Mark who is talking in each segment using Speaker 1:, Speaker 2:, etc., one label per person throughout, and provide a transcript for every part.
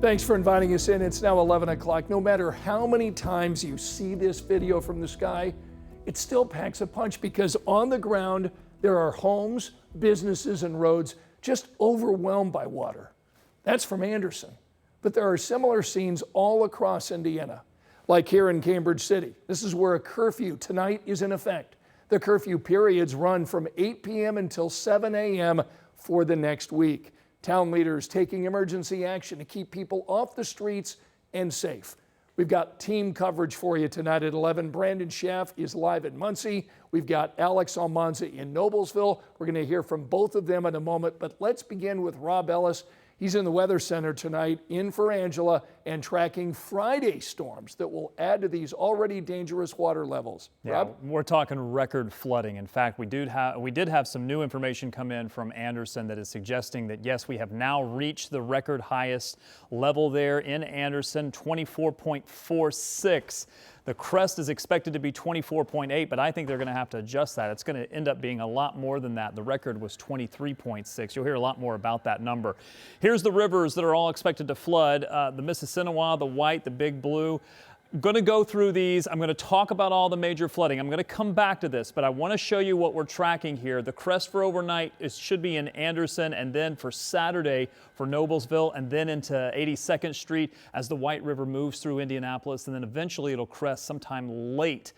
Speaker 1: Thanks for inviting us in. It's now 11 o'clock. No matter how many times you see this video from the sky, it still packs a punch because on the ground, there are homes, businesses, and roads just overwhelmed by water. That's from Anderson. But there are similar scenes all across Indiana, like here in Cambridge City. This is where a curfew tonight is in effect. The curfew periods run from 8 p.m. until 7 a.m. for the next week. Town leaders taking emergency action to keep people off the streets and safe. We've got team coverage for you tonight at 11. Brandon Schaff is live in Muncie. We've got Alex Almanza in Noblesville. We're going to hear from both of them in a moment, but let's begin with Rob Ellis. He's in the Weather Center tonight, in for Angela, and tracking Friday storms that will add to these already dangerous water levels.
Speaker 2: Yeah,
Speaker 1: Rob?
Speaker 2: we're talking record flooding. In fact, we did have some new information come in from Anderson that is suggesting that, yes, we have now reached the record highest level there in Anderson, 24.46. The crest is expected to be 24.8, but I think they're going to have to adjust that. It's going to end up being a lot more than that. The record was 23.6. You'll hear a lot more about that number. Here's the rivers that are all expected to flood. The Mississinawa, the White, the Big Blue. I'm going to go through these. I'm going to talk about all the major flooding. I'm going to come back to this, but I want to show you what we're tracking here. The crest for overnight should be in Anderson, and then for Saturday for Noblesville, and then into 82nd Street as the White River moves through Indianapolis, and then eventually it'll crest sometime late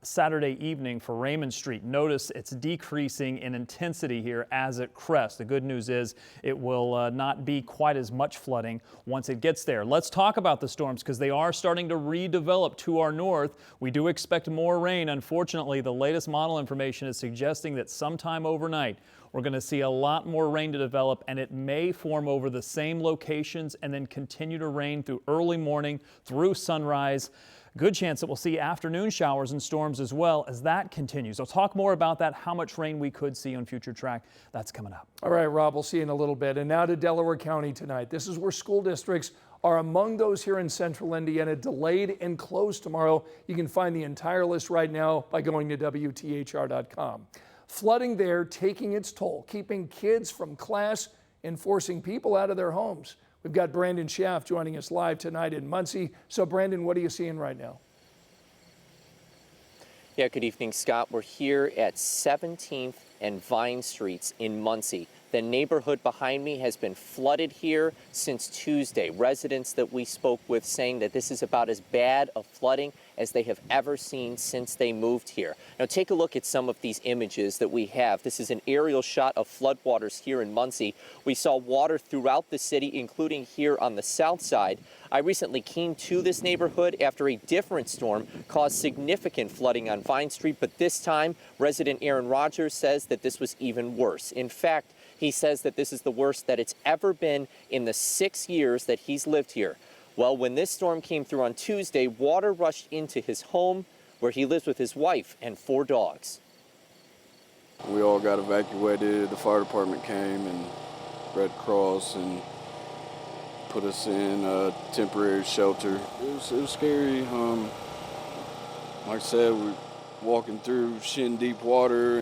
Speaker 2: Saturday evening for Raymond Street. Notice it's decreasing in intensity here as it crests. The good news is it will not be quite as much flooding once it gets there. Let's talk about the storms because they are starting to redevelop to our north. We do expect more rain. Unfortunately, the latest model information is suggesting that sometime overnight we're going to see a lot more rain to develop, and it may form over the same locations and then continue to rain through early morning through sunrise. Good chance that we'll see afternoon showers and storms as well as that continues. I'll talk more about that, how much rain we could see on future track. That's coming up.
Speaker 1: All right, Rob, we'll see you in a little bit. And now to Delaware County tonight. This is where school districts are among those here in central Indiana delayed and closed tomorrow. You can find the entire list right now by going to WTHR.com. Flooding there taking its toll, keeping kids from class and forcing people out of their homes. We've got Brandon Schaff joining us live tonight in Muncie. So, Brandon, what are you seeing right now?
Speaker 3: Yeah, good evening, Scott. We're here at 17th and Vine Streets in Muncie. The neighborhood behind me has been flooded here since Tuesday. Residents that we spoke with saying that this is about as bad of flooding as they have ever seen since they moved here. Now take a look at some of these images that we have. This is an aerial shot of floodwaters here in Muncie. We saw water throughout the city, including here on the south side. I recently came to this neighborhood after a different storm caused significant flooding on Vine Street, but this time resident Aaron Rogers says that this was even worse. In fact, he says that this is the worst that it's ever been in the 6 years that he's lived here. Well, when this storm came through on Tuesday, water rushed into his home where he lives with his wife and 4 dogs.
Speaker 4: We all got evacuated. The fire department came and Red Cross and put us in a temporary shelter. It was scary. Like I said, we're walking through shin-deep water.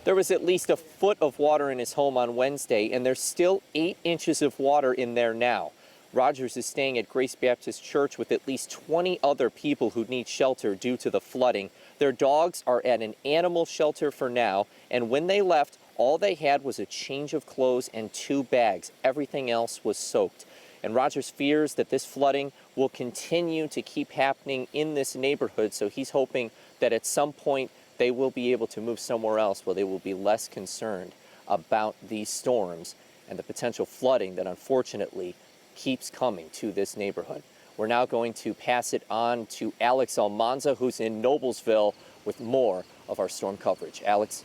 Speaker 3: There was at least a foot of water in his home on Wednesday, and there's still 8 inches of water in there now. Rogers is staying at Grace Baptist Church with at least 20 other people who need shelter due to the flooding. Their dogs are at an animal shelter for now, and when they left, all they had was a change of clothes and 2 bags. Everything else was soaked. And Rogers fears that this flooding will continue to keep happening in this neighborhood, so he's hoping that at some point they will be able to move somewhere else where they will be less concerned about these storms and the potential flooding that unfortunately keeps coming to this neighborhood. We're now going to pass it on to Alex Almanza, who's in Noblesville with more of our storm coverage. Alex?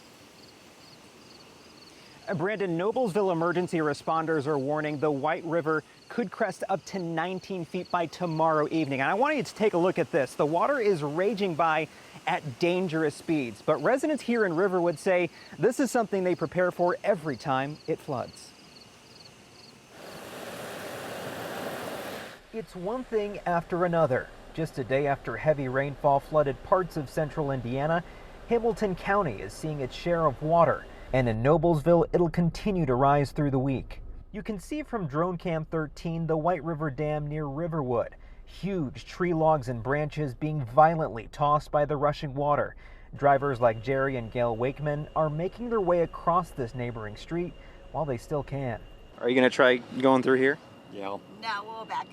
Speaker 5: Brandon, Noblesville emergency responders are warning the White River could crest up to 19 feet by tomorrow evening. And I want you to take a look at this. The water is raging by at dangerous speeds, but residents here in Riverwood say this is something they prepare for every time it floods. It's one thing after another. Just a day after heavy rainfall flooded parts of central Indiana, Hamilton County is seeing its share of water. And in Noblesville, it'll continue to rise through the week. You can see from Drone Cam 13 the White River Dam near Riverwood. Huge tree logs and branches being violently tossed by the rushing water. Drivers like Jerry and Gail Wakeman are making their way across this neighboring street while they still can. Are you going to try going through here?
Speaker 6: Yeah.
Speaker 7: No, we'll back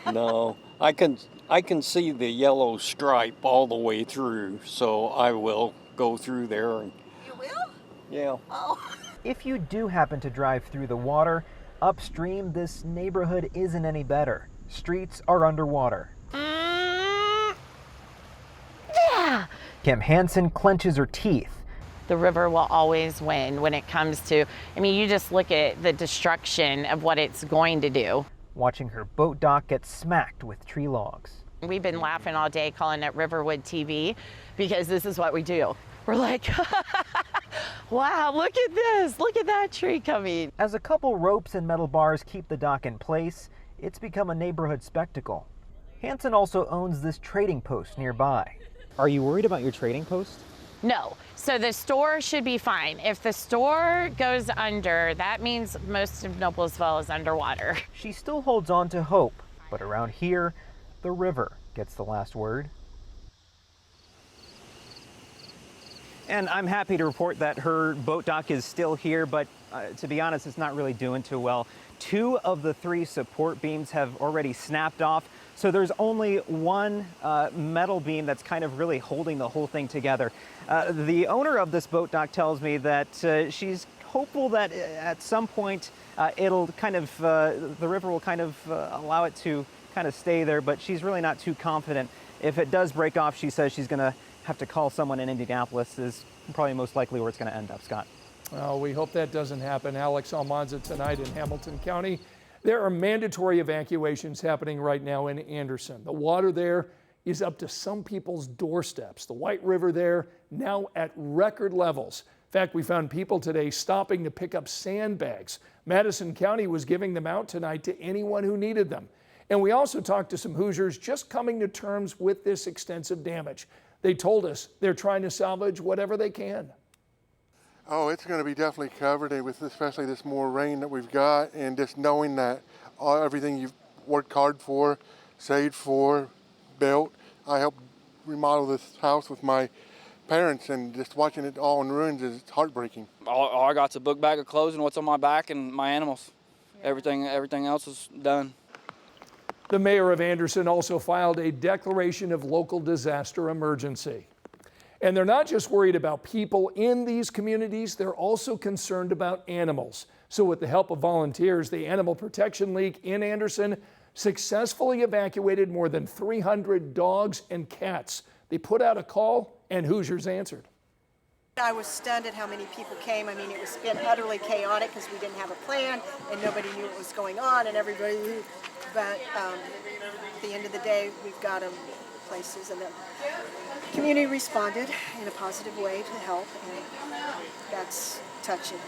Speaker 7: up.
Speaker 6: No, I can see the yellow stripe all the way through, so I will go through there. And,
Speaker 7: You will?
Speaker 6: yeah.
Speaker 7: Oh.
Speaker 5: If you do happen to drive through the water, upstream this neighborhood isn't any better. Streets are underwater.
Speaker 7: Yeah.
Speaker 5: Kim Hansen clenches her teeth.
Speaker 8: The river will always win when it comes to, I mean, you just look at the destruction of what it's going to do.
Speaker 5: Watching her boat dock get smacked with tree logs.
Speaker 8: We've been laughing all day calling it Riverwood TV because this is what we do. We're like, wow, look at this. Look at that tree coming.
Speaker 5: As a couple ropes and metal bars keep the dock in place, it's become a neighborhood spectacle. Hansen also owns this trading post nearby. Are you worried about your trading post?
Speaker 8: No. So the store should be fine. If the store goes under, that means most of Noblesville is underwater.
Speaker 5: She still holds on to hope, but around here, the river gets the last word. And I'm happy to report that her boat dock is still here, but to be honest, it's not really doing too well. 2 of the 3 support beams have already snapped off, so there's only one metal beam that's kind of really holding the whole thing together. The owner of this boat dock tells me that she's hopeful that at some point it'll kind of, the river will kind of allow it to kind of stay there, but she's really not too confident. If it does break off, she says she's gonna have to call someone in Indianapolis, is probably most likely where it's gonna end up, Scott.
Speaker 1: Well, we hope that doesn't happen. Alex Almanza tonight in Hamilton County. There are mandatory evacuations happening right now in Anderson. The water there is up to some people's doorsteps. The White River there now at record levels. In fact, we found people today stopping to pick up sandbags. Madison County was giving them out tonight to anyone who needed them. And we also talked to some Hoosiers just coming to terms with this extensive damage. They told us they're trying to salvage whatever they can.
Speaker 9: Oh, it's going to be definitely covered, and with especially this more rain that we've got, and just knowing that everything you've worked hard for, saved for, built. I helped remodel this house with my parents, and just watching it all in ruins is heartbreaking.
Speaker 10: All I got's a book bag of clothes and what's on my back and my animals. Everything else is done.
Speaker 1: The mayor of Anderson also filed a declaration of local disaster emergency. And they're not just worried about people in these communities, they're also concerned about animals. So with the help of volunteers, the Animal Protection League in Anderson successfully evacuated more than 300 dogs and cats. They put out a call and Hoosiers answered.
Speaker 7: I was stunned at how many people came. I mean, it was been utterly chaotic because we didn't have a plan and nobody knew what was going on and everybody knew. But at the end of the day, we've got them places, and the community responded in a positive way to help, and that's touching.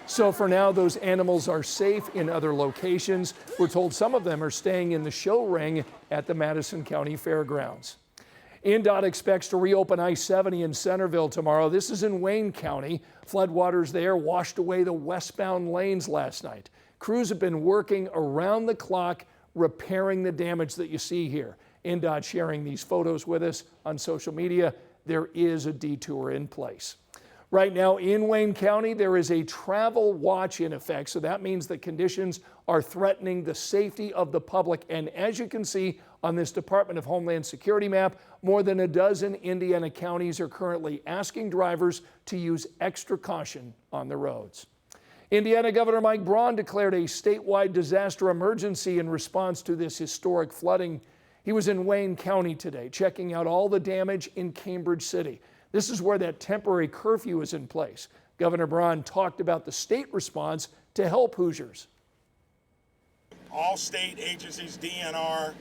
Speaker 1: So for now, those animals are safe in other locations. We're told some of them are staying in the show ring at the Madison County Fairgrounds. INDOT expects to reopen I-70 in Centerville tomorrow. This is in Wayne County. Floodwaters there washed away the westbound lanes last night. Crews have been working around the clock repairing the damage that you see here. INDOT sharing these photos with us on social media. There is a detour in place. Right now in Wayne County, there is a travel watch in effect. So that means that conditions are threatening the safety of the public. And as you can see on this Department of Homeland Security map, more than a dozen Indiana counties are currently asking drivers to use extra caution on the roads. Indiana Governor Mike Braun declared a statewide disaster emergency in response to this historic flooding. He was in Wayne County today, checking out all the damage in Cambridge City. This is where that temporary curfew is in place. Governor Braun talked about the state response to help Hoosiers.
Speaker 11: All state agencies, DNR,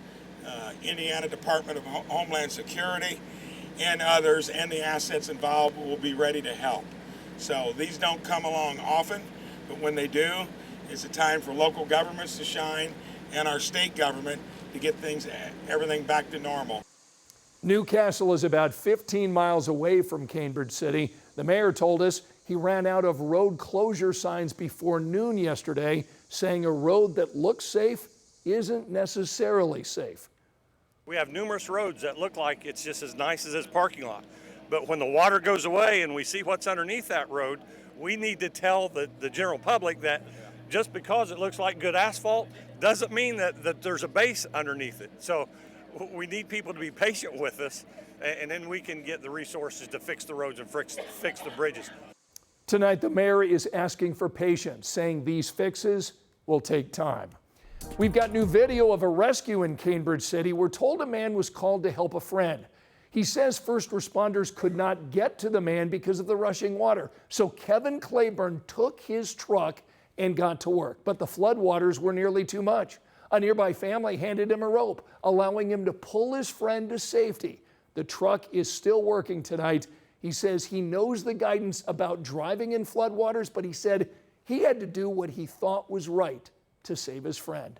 Speaker 11: Indiana Department of Homeland Security, and others, and the assets involved will be ready to help. So these don't come along often, but when they do, it's a time for local governments to shine and our state government to get everything back to normal. Newcastle is about 15 miles away from Cambridge City. The mayor told us
Speaker 1: He ran out of road closure signs before noon yesterday, saying a road that looks safe isn't necessarily safe.
Speaker 12: We have numerous roads that look like it's just as nice as this parking lot. But when the water goes away and we see what's underneath that road, we need to tell the general public that just because it looks like good asphalt doesn't mean that there's a base underneath it. So we need people to be patient with us, and then we can get the resources to fix the roads and fix the bridges.
Speaker 1: Tonight, the mayor is asking for patience, saying these fixes will take time. We've got new video of a rescue in Cambridge City. We're told a man was called to help a friend. He says first responders could not get to the man because of the rushing water. So Kevin Claiborne took his truck and got to work. But the floodwaters were nearly too much. A nearby family handed him a rope, allowing him to pull his friend to safety. The truck is still working tonight. He says he knows the guidance about driving in floodwaters, but he said he had to do what he thought was right to save his friend.